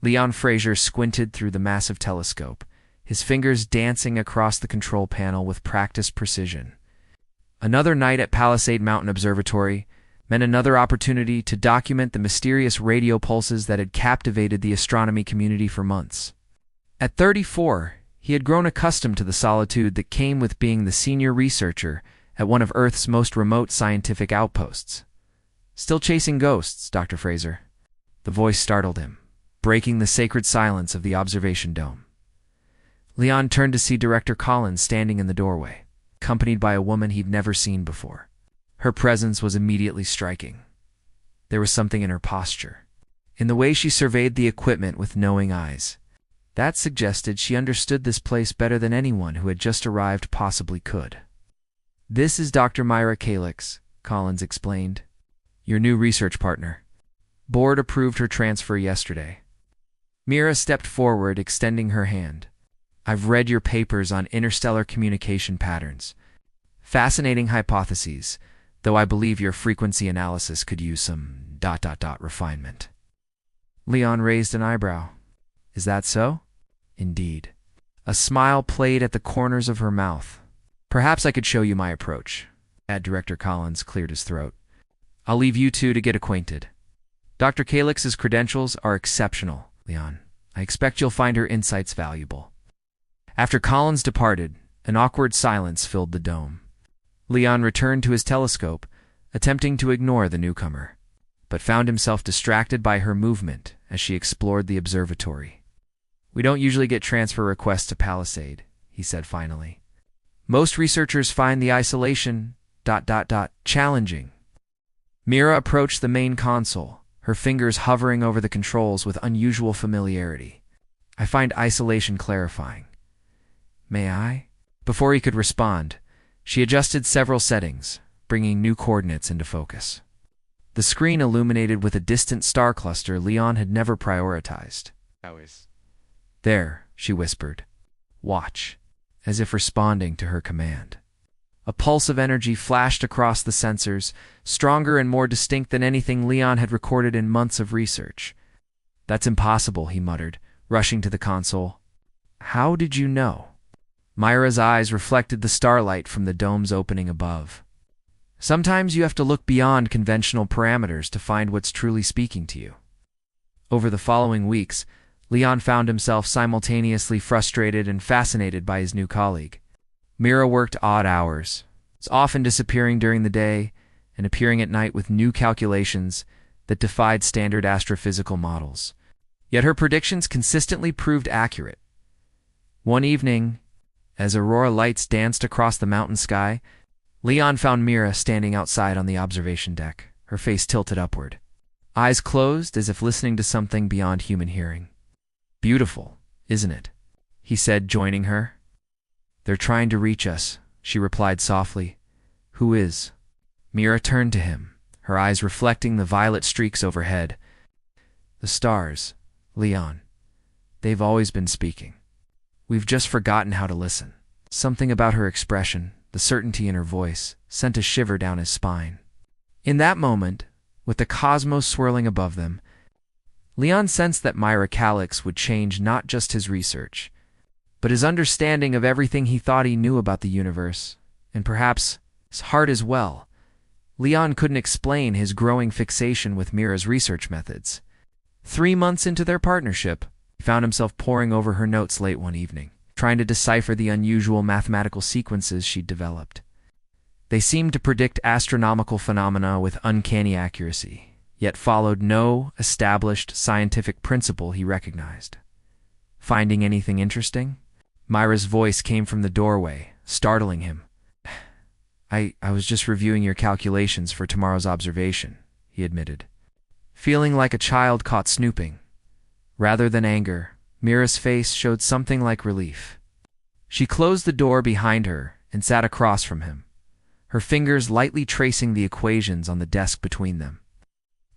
Leon Fraser squinted through the massive telescope, his fingers dancing across the control panel with practiced precision. Another night at Palisade Mountain Observatory meant another opportunity to document the mysterious radio pulses that had captivated the astronomy community for months. At 34, he had grown accustomed to the solitude that came with being the senior researcher at one of Earth's most remote scientific outposts. "Still chasing ghosts, Dr. Fraser?" The voice startled him, breaking the sacred silence of the observation dome. Leon turned to see Director Collins standing in the doorway, accompanied by a woman he'd never seen before. Her presence was immediately striking. There was something in her posture, in the way she surveyed the equipment with knowing eyes, that suggested she understood this place better than anyone who had just arrived possibly could. "This is Dr. Myra Calix," Collins explained. "Your new research partner. Board approved her transfer yesterday." Myra stepped forward, extending her hand. "I've read your papers on interstellar communication patterns. Fascinating hypotheses, though I believe your frequency analysis could use some ... refinement." Leon raised an eyebrow. "Is that so?" "Indeed." A smile played at the corners of her mouth. "Perhaps I could show you my approach." Director Collins cleared his throat. "I'll leave you two to get acquainted. Dr. Calix's credentials are exceptional, Leon. I expect you'll find her insights valuable." After Collins departed, an awkward silence filled the dome. Leon returned to his telescope, attempting to ignore the newcomer, but found himself distracted by her movement as she explored the observatory. "We don't usually get transfer requests to Palisade," he said finally. "Most researchers find the isolation ... challenging." Myra approached the main console, her fingers hovering over the controls with unusual familiarity. "I find isolation clarifying. May I?" Before he could respond, she adjusted several settings, bringing new coordinates into focus. The screen illuminated with a distant star cluster Leon had never prioritized. "There," she whispered. "Watch," as if responding to her command. A pulse of energy flashed across the sensors, stronger and more distinct than anything Leon had recorded in months of research. "That's impossible," he muttered, rushing to the console. "How did you know?" Myra's eyes reflected the starlight from the dome's opening above. "Sometimes you have to look beyond conventional parameters to find what's truly speaking to you." Over the following weeks, Leon found himself simultaneously frustrated and fascinated by his new colleague. Myra worked odd hours, often disappearing during the day and appearing at night with new calculations that defied standard astrophysical models. Yet her predictions consistently proved accurate. One evening, as aurora lights danced across the mountain sky, Leon found Myra standing outside on the observation deck, her face tilted upward, eyes closed as if listening to something beyond human hearing. "Beautiful, isn't it?" he said, joining her. "They're trying to reach us," she replied softly. "Who is?" Myra turned to him, her eyes reflecting the violet streaks overhead. "The stars, Leon. They've always been speaking. We've just forgotten how to listen." Something about her expression, the certainty in her voice, sent a shiver down his spine. In that moment, with the cosmos swirling above them, Leon sensed that Myra Calix would change not just his research, but his understanding of everything he thought he knew about the universe, and perhaps his heart as well. Leon couldn't explain his growing fixation with Myra's research methods. 3 months into their partnership, he found himself poring over her notes late one evening, trying to decipher the unusual mathematical sequences she'd developed. They seemed to predict astronomical phenomena with uncanny accuracy, yet followed no established scientific principle he recognized. "Finding anything interesting?" Myra's voice came from the doorway, startling him. I was just reviewing your calculations for tomorrow's observation," he admitted, feeling like a child caught snooping. Rather than anger, Myra's face showed something like relief. She closed the door behind her and sat across from him, her fingers lightly tracing the equations on the desk between them.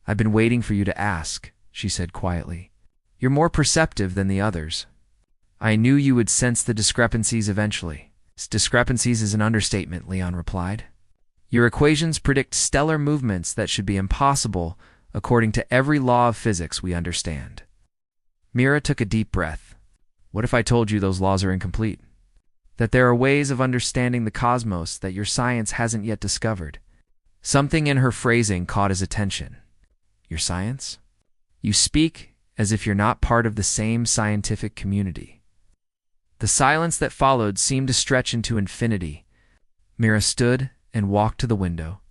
"I've been waiting for you to ask," she said quietly. "You're more perceptive than the others. I knew you would sense the discrepancies eventually." "Discrepancies is an understatement," Leon replied. "Your equations predict stellar movements that should be impossible according to every law of physics we understand." Mira took a deep breath. What if I told you those laws are incomplete? That there are ways of understanding the cosmos that your science hasn't yet discovered? Something in her phrasing caught his attention. Your science? You speak as if you're not part of the same scientific community. The silence that followed seemed to stretch into infinity. Mira stood and walked to the window,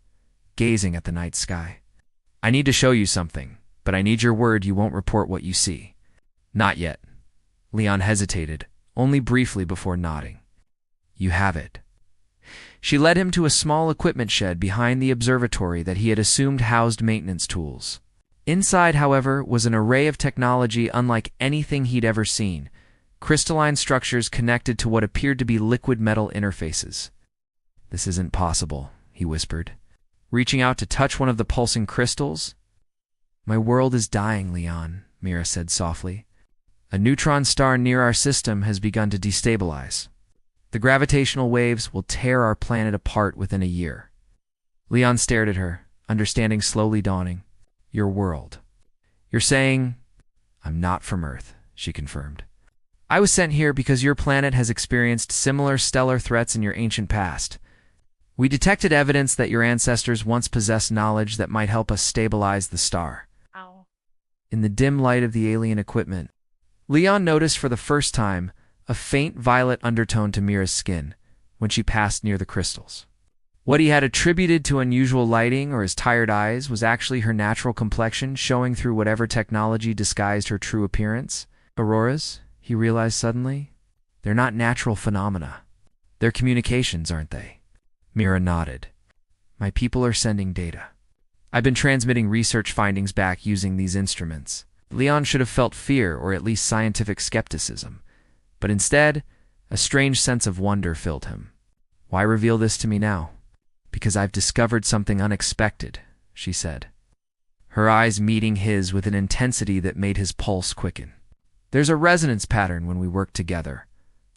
gazing at the night sky. I need to show you something, but I need your word you won't report what you see. Not yet. Leon hesitated, only briefly before nodding. You have it. She led him to a small equipment shed behind the observatory that he had assumed housed maintenance tools. Inside, however, was an array of technology unlike anything he'd ever seen, crystalline structures connected to what appeared to be liquid metal interfaces. This isn't possible, he whispered, reaching out to touch one of the pulsing crystals. My world is dying, Leon, Mira said softly. A neutron star near our system has begun to destabilize. The gravitational waves will tear our planet apart within a year. Leon stared at her, understanding slowly dawning. Your world. You're saying, I'm not from Earth, she confirmed. I was sent here because your planet has experienced similar stellar threats in your ancient past. We detected evidence that your ancestors once possessed knowledge that might help us stabilize the star. Ow. In the dim light of the alien equipment, Leon noticed for the first time a faint violet undertone to Mira's skin when she passed near the crystals. What he had attributed to unusual lighting or his tired eyes was actually her natural complexion showing through whatever technology disguised her true appearance. Auroras, he realized suddenly, they're not natural phenomena. They're communications, aren't they? Mira nodded. My people are sending data. I've been transmitting research findings back using these instruments. Leon should have felt fear or at least scientific skepticism. But instead, a strange sense of wonder filled him. Why reveal this to me now? Because I've discovered something unexpected, she said, her eyes meeting his with an intensity that made his pulse quicken. There's a resonance pattern when we work together,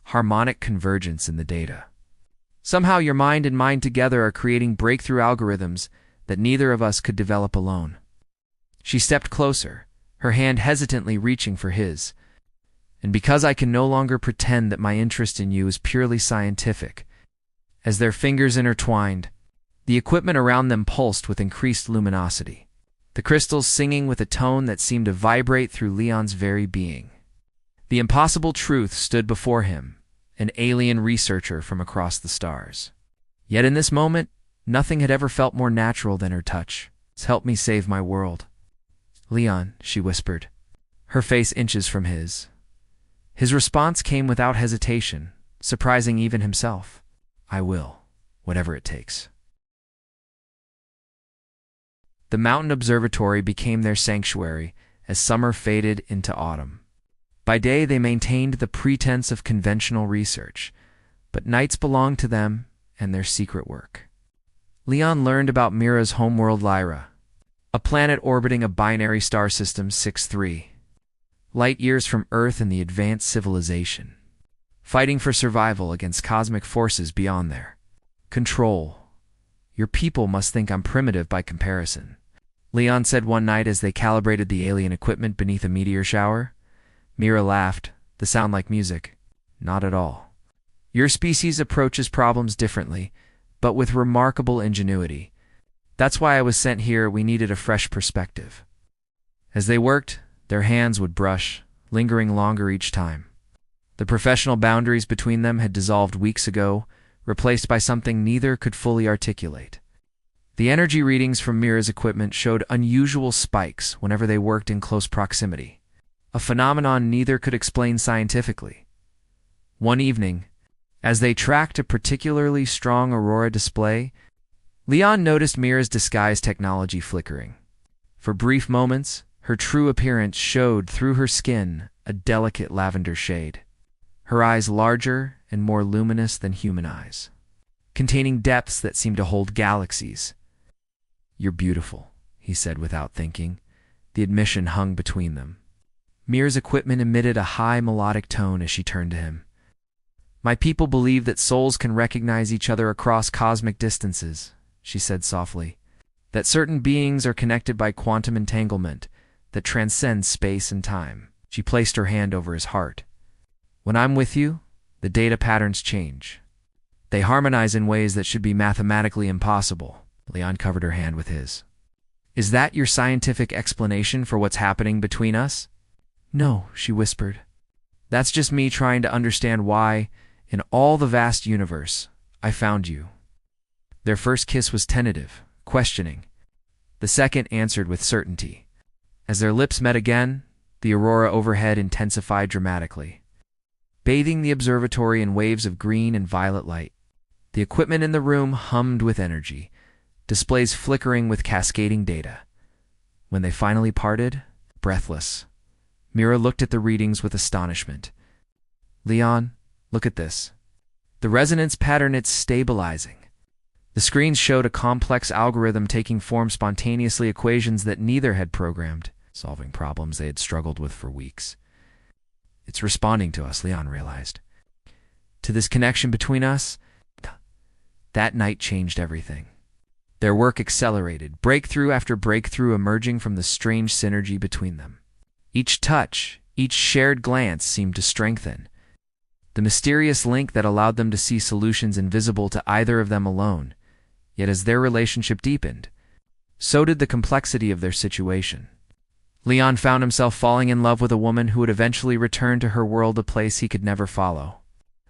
harmonic convergence in the data. Somehow your mind and mine together are creating breakthrough algorithms that neither of us could develop alone. She stepped closer, her hand hesitantly reaching for his. And because I can no longer pretend that my interest in you is purely scientific, as their fingers intertwined, the equipment around them pulsed with increased luminosity, the crystals singing with a tone that seemed to vibrate through Leon's very being. The impossible truth stood before him, an alien researcher from across the stars. Yet in this moment, nothing had ever felt more natural than her touch. It's helped me save my world. Leon, she whispered, her face inches from his. His response came without hesitation, surprising even himself. I will, whatever it takes. The mountain observatory became their sanctuary as summer faded into autumn. By day they maintained the pretense of conventional research, but nights belonged to them and their secret work. Leon learned about Mira's homeworld Lyra, a planet orbiting a binary star system 6-3. Light years from Earth and the advanced civilization, fighting for survival against cosmic forces beyond there. Control. Your people must think I'm primitive by comparison, Leon said one night as they calibrated the alien equipment beneath a meteor shower. Mira laughed, the sound like music. Not at all. Your species approaches problems differently, but with remarkable ingenuity. That's why I was sent here. We needed a fresh perspective. As they worked, their hands would brush, lingering longer each time. The professional boundaries between them had dissolved weeks ago, replaced by something neither could fully articulate. The energy readings from Mira's equipment showed unusual spikes whenever they worked in close proximity, a phenomenon neither could explain scientifically. One evening, as they tracked a particularly strong aurora display, Leon noticed Mira's disguise technology flickering. For brief moments, her true appearance showed through her skin, a delicate lavender shade, her eyes larger and more luminous than human eyes, containing depths that seemed to hold galaxies. You're beautiful, he said without thinking. The admission hung between them. Mira's equipment emitted a high melodic tone as she turned to him. My people believe that souls can recognize each other across cosmic distances, she said softly, that certain beings are connected by quantum entanglement that transcends space and time. She placed her hand over his heart. When I'm with you, the data patterns change. They harmonize in ways that should be mathematically impossible. Leon covered her hand with his. Is that your scientific explanation for what's happening between us? No, she whispered. That's just me trying to understand why, in all the vast universe, I found you. Their first kiss was tentative, questioning. The second answered with certainty. As their lips met again, the aurora overhead intensified dramatically, bathing the observatory in waves of green and violet light. The equipment in the room hummed with energy, displays flickering with cascading data. When they finally parted, breathless, Mira looked at the readings with astonishment. Leon, look at this. The resonance pattern, it's stabilizing. The screens showed a complex algorithm taking form spontaneously, equations that neither had programmed, solving problems they had struggled with for weeks. It's responding to us, Leon realized. To this connection between us. That night changed everything. Their work accelerated, breakthrough after breakthrough emerging from the strange synergy between them. Each touch, each shared glance seemed to strengthen the mysterious link that allowed them to see solutions invisible to either of them alone. Yet as their relationship deepened, so did the complexity of their situation. Leon found himself falling in love with a woman who would eventually return to her world, a place he could never follow.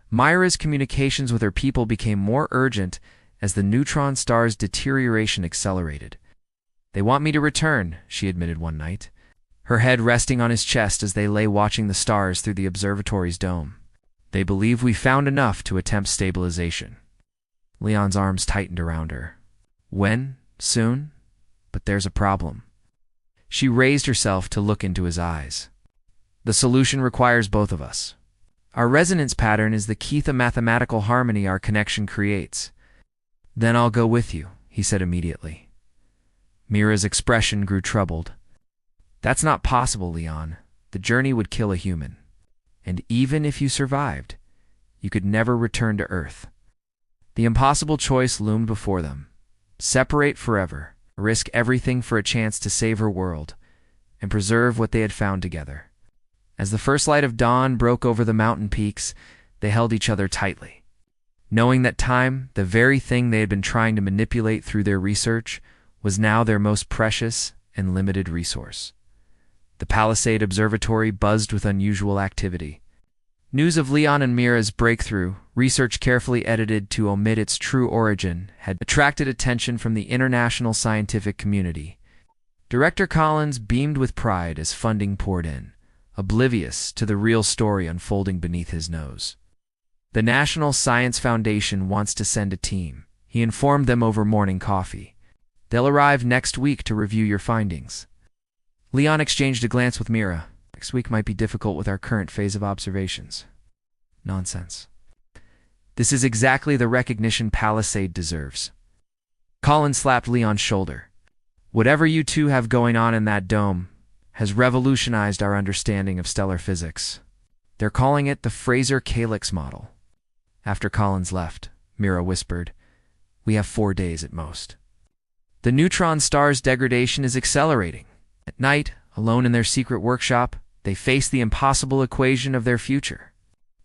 Myra's communications with her people became more urgent as the neutron star's deterioration accelerated. They want me to return, she admitted one night, her head resting on his chest as they lay watching the stars through the observatory's dome. They believe we found enough to attempt stabilization. Leon's arms tightened around her. When? Soon? But there's a problem. She raised herself to look into his eyes. The solution requires both of us. Our resonance pattern is the key to mathematical harmony our connection creates. Then I'll go with you, he said immediately. Mira's expression grew troubled. That's not possible, Leon. The journey would kill a human. And even if you survived, you could never return to Earth. The impossible choice loomed before them. Separate forever, risk everything for a chance to save her world, and preserve what they had found together. As the first light of dawn broke over the mountain peaks, they held each other tightly, knowing that time, the very thing they had been trying to manipulate through their research, was now their most precious and limited resource. The Palisade Observatory buzzed with unusual activity. News of Leon and Mira's breakthrough, research carefully edited to omit its true origin, had attracted attention from the international scientific community. Director Collins beamed with pride as funding poured in, oblivious to the real story unfolding beneath his nose. The National Science Foundation wants to send a team, he informed them over morning coffee. They'll arrive next week to review your findings. Leon exchanged a glance with Mira. Next week might be difficult with our current phase of observations. Nonsense. This is exactly the recognition Palisade deserves. Collins slapped Leon's shoulder. Whatever you two have going on in that dome has revolutionized our understanding of stellar physics. They're calling it the Fraser-Calyx model. After Collins left, Mira whispered, We have 4 days at most. The neutron star's degradation is accelerating. At night, alone in their secret workshop, they face the impossible equation of their future.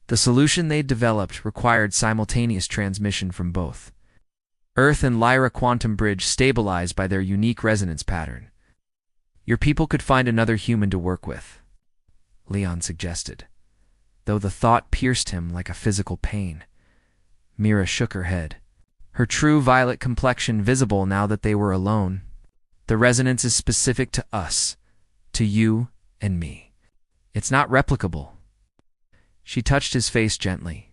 The solution they'd developed required simultaneous transmission from both Earth and Lyra quantum bridge stabilized by their unique resonance pattern. Your people could find another human to work with, Leon suggested, though the thought pierced him like a physical pain. Mira shook her head, her true violet complexion visible now that they were alone. The resonance is specific to us, to you and me. It's not replicable. She touched his face gently.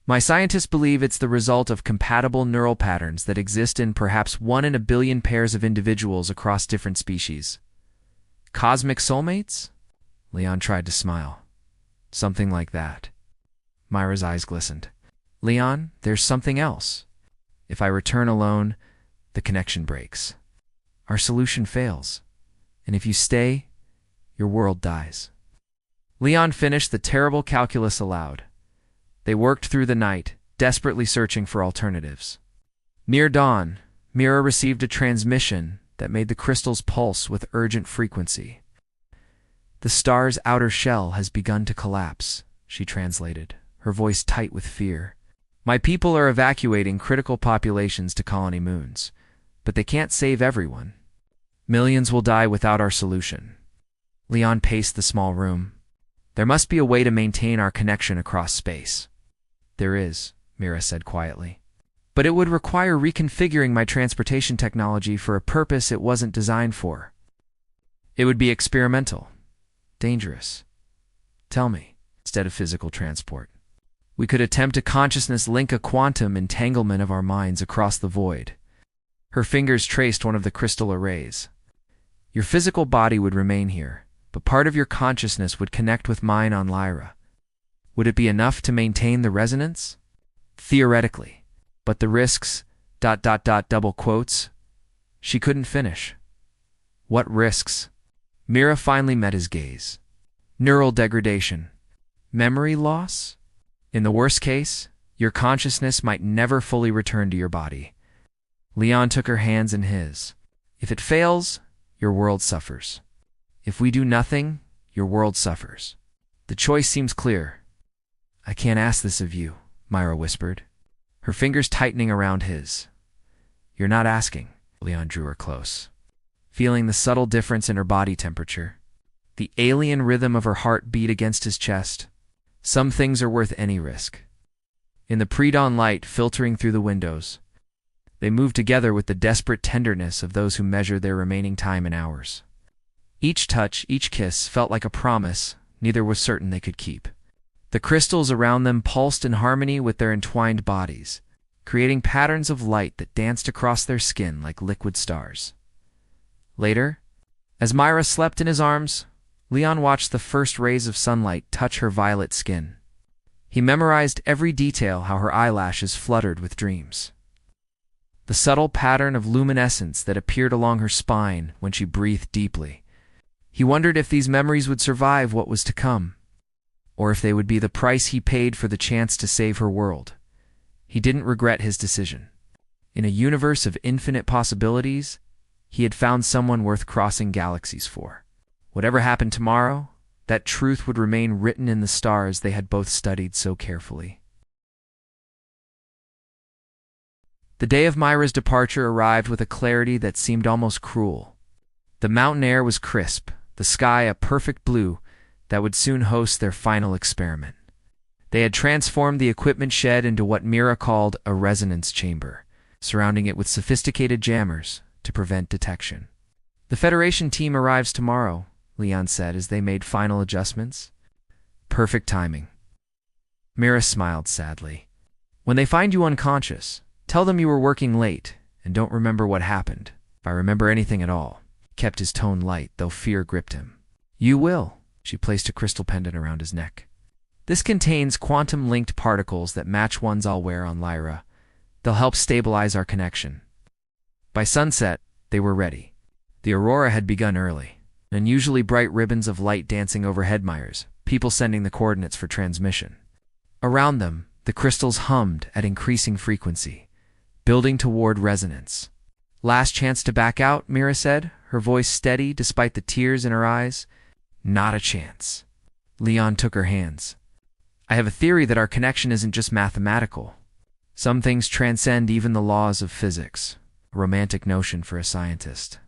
My scientists believe it's the result of compatible neural patterns that exist in perhaps 1 in a billion pairs of individuals across different species. Cosmic soulmates? Leon tried to smile. Something like that. Myra's eyes glistened. Leon, there's something else. If I return alone, the connection breaks. Our solution fails. And if you stay, your world dies. Leon finished the terrible calculus aloud. They worked through the night, desperately searching for alternatives. Near dawn, Mira received a transmission that made the crystals pulse with urgent frequency. The star's outer shell has begun to collapse, she translated, her voice tight with fear. My people are evacuating critical populations to colony moons, but they can't save everyone. Millions will die without our solution. Leon paced the small room. There must be a way to maintain our connection across space. There is, Mira said quietly. But it would require reconfiguring my transportation technology for a purpose it wasn't designed for. It would be experimental. Dangerous. Tell me, instead of physical transport. We could attempt to consciousness link a quantum entanglement of our minds across the void. Her fingers traced one of the crystal arrays. Your physical body would remain here, but part of your consciousness would connect with mine on Lyra. Would it be enough to maintain the resonance? Theoretically. But the risks, ... double quotes. She couldn't finish. What risks? Mira finally met his gaze. Neural degradation. Memory loss? In the worst case, your consciousness might never fully return to your body. Leon took her hands in his. If it fails, your world suffers. If we do nothing, your world suffers. The choice seems clear. I can't ask this of you, Myra whispered, her fingers tightening around his. You're not asking. Leon drew her close, feeling the subtle difference in her body temperature. The alien rhythm of her heart beat against his chest. Some things are worth any risk. In the pre-dawn light filtering through the windows, they moved together with the desperate tenderness of those who measure their remaining time in hours. Each touch, each kiss felt like a promise neither was certain they could keep. The crystals around them pulsed in harmony with their entwined bodies, creating patterns of light that danced across their skin like liquid stars. Later, as Myra slept in his arms, Leon watched the first rays of sunlight touch her violet skin. He memorized every detail, how her eyelashes fluttered with dreams. The subtle pattern of luminescence that appeared along her spine when she breathed deeply. He wondered if these memories would survive what was to come, or if they would be the price he paid for the chance to save her world. He didn't regret his decision. In a universe of infinite possibilities, he had found someone worth crossing galaxies for. Whatever happened tomorrow, that truth would remain written in the stars they had both studied so carefully. The day of Myra's departure arrived with a clarity that seemed almost cruel. The mountain air was crisp, the sky a perfect blue that would soon host their final experiment. They had transformed the equipment shed into what Mira called a resonance chamber, surrounding it with sophisticated jammers to prevent detection. The Federation team arrives tomorrow, Leon said as they made final adjustments. Perfect timing. Mira smiled sadly. When they find you unconscious, tell them you were working late and don't remember what happened, if I remember anything at all. He kept his tone light, though fear gripped him. You will. She placed a crystal pendant around his neck. This contains quantum-linked particles that match ones I'll wear on Lyra. They'll help stabilize our connection. By sunset, they were ready. The aurora had begun early. Unusually bright ribbons of light dancing overhead Myers, people sending the coordinates for transmission. Around them, the crystals hummed at increasing frequency, building toward resonance. Last chance to back out, Mira said, her voice steady despite the tears in her eyes. Not a chance. Leon took her hands. I have a theory that our connection isn't just mathematical. Some things transcend even the laws of physics, a romantic notion for a scientist.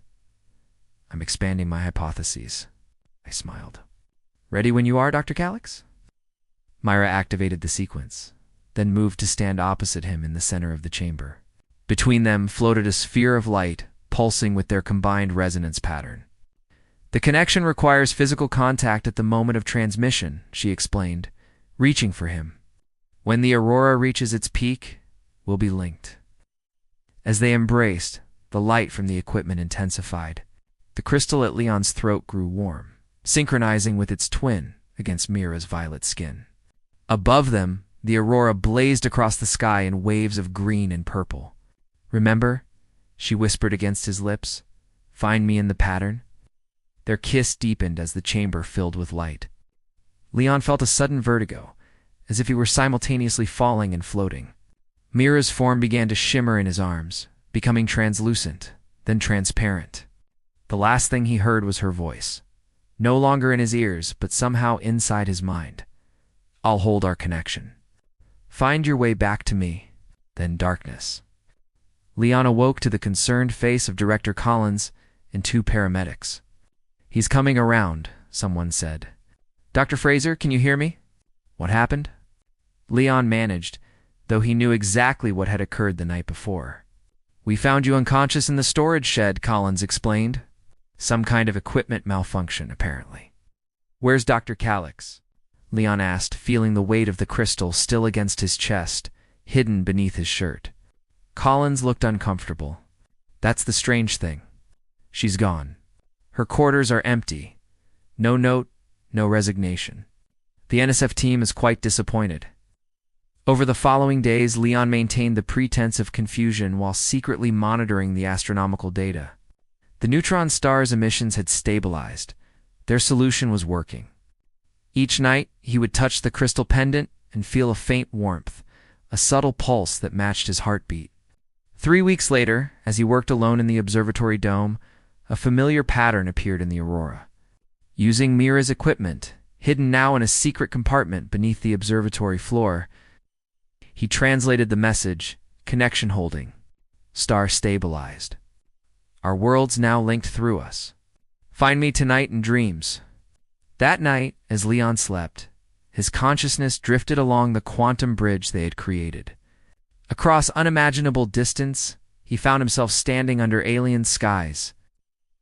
I'm expanding my hypotheses. I smiled. Ready when you are, Dr. Calix? Myra activated the sequence, then moved to stand opposite him in the center of the chamber. Between them floated a sphere of light, pulsing with their combined resonance pattern. The connection requires physical contact at the moment of transmission, she explained, reaching for him. When the aurora reaches its peak, we'll be linked. As they embraced, the light from the equipment intensified. The crystal at Leon's throat grew warm, synchronizing with its twin against Mira's violet skin. Above them, the aurora blazed across the sky in waves of green and purple. Remember? She whispered against his lips. Find me in the pattern. Their kiss deepened as the chamber filled with light. Leon felt a sudden vertigo, as if he were simultaneously falling and floating. Mira's form began to shimmer in his arms, becoming translucent, then transparent. The last thing he heard was her voice. no longer in his ears, but somehow inside his mind. I'll hold our connection. Find your way back to me, then darkness. Leon awoke to the concerned face of Director Collins and two paramedics. He's coming around, someone said. Dr. Fraser, can you hear me? What happened? Leon managed, though he knew exactly what had occurred the night before. We found you unconscious in the storage shed, Collins explained. Some kind of equipment malfunction, apparently. Where's Dr. Calix? Leon asked, feeling the weight of the crystal still against his chest, hidden beneath his shirt. Collins looked uncomfortable. That's the strange thing. She's gone. Her quarters are empty. No note, no resignation. The NSF team is quite disappointed. Over the following days, Leon maintained the pretense of confusion while secretly monitoring the astronomical data. The neutron star's emissions had stabilized. Their solution was working. Each night, he would touch the crystal pendant and feel a faint warmth, a subtle pulse that matched his heartbeat. 3 weeks later, as he worked alone in the observatory dome, a familiar pattern appeared in the aurora. Using Mira's equipment, hidden now in a secret compartment beneath the observatory floor, he translated the message, connection holding, star stabilized. Our worlds now linked through us. Find me tonight in dreams. That night, as Leon slept, his consciousness drifted along the quantum bridge they had created. Across unimaginable distance, he found himself standing under alien skies,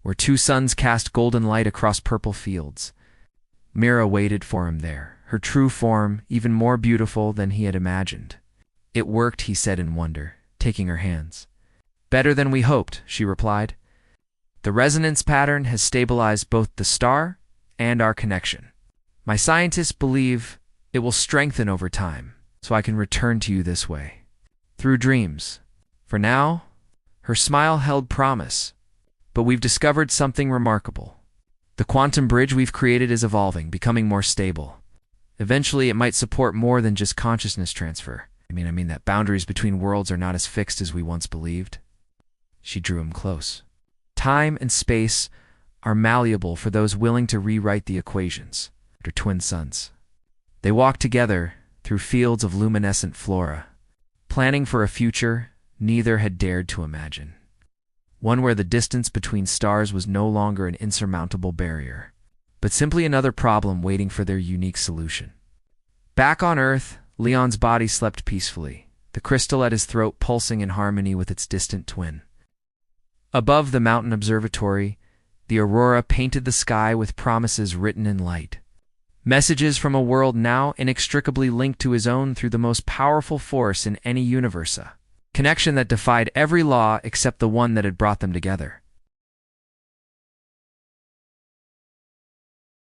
where two suns cast golden light across purple fields. Mira waited for him there, her true form even more beautiful than he had imagined. It worked, he said in wonder, taking her hands. Better than we hoped, she replied. The resonance pattern has stabilized both the star and our connection. My scientists believe it will strengthen over time, so I can return to you this way. Through dreams. For now, her smile held promise, but we've discovered something remarkable. The quantum bridge we've created is evolving, becoming more stable. Eventually, it might support more than just consciousness transfer. I mean that boundaries between worlds are not as fixed as we once believed. She drew him close. Time and space are malleable for those willing to rewrite the equations. Her twin suns. They walked together through fields of luminescent flora, planning for a future neither had dared to imagine. One where the distance between stars was no longer an insurmountable barrier, but simply another problem waiting for their unique solution. Back on Earth, Leon's body slept peacefully, the crystal at his throat pulsing in harmony with its distant twin. Above the mountain observatory, the aurora painted the sky with promises written in light. Messages from a world now inextricably linked to his own through the most powerful force in any universe. A connection that defied every law except the one that had brought them together.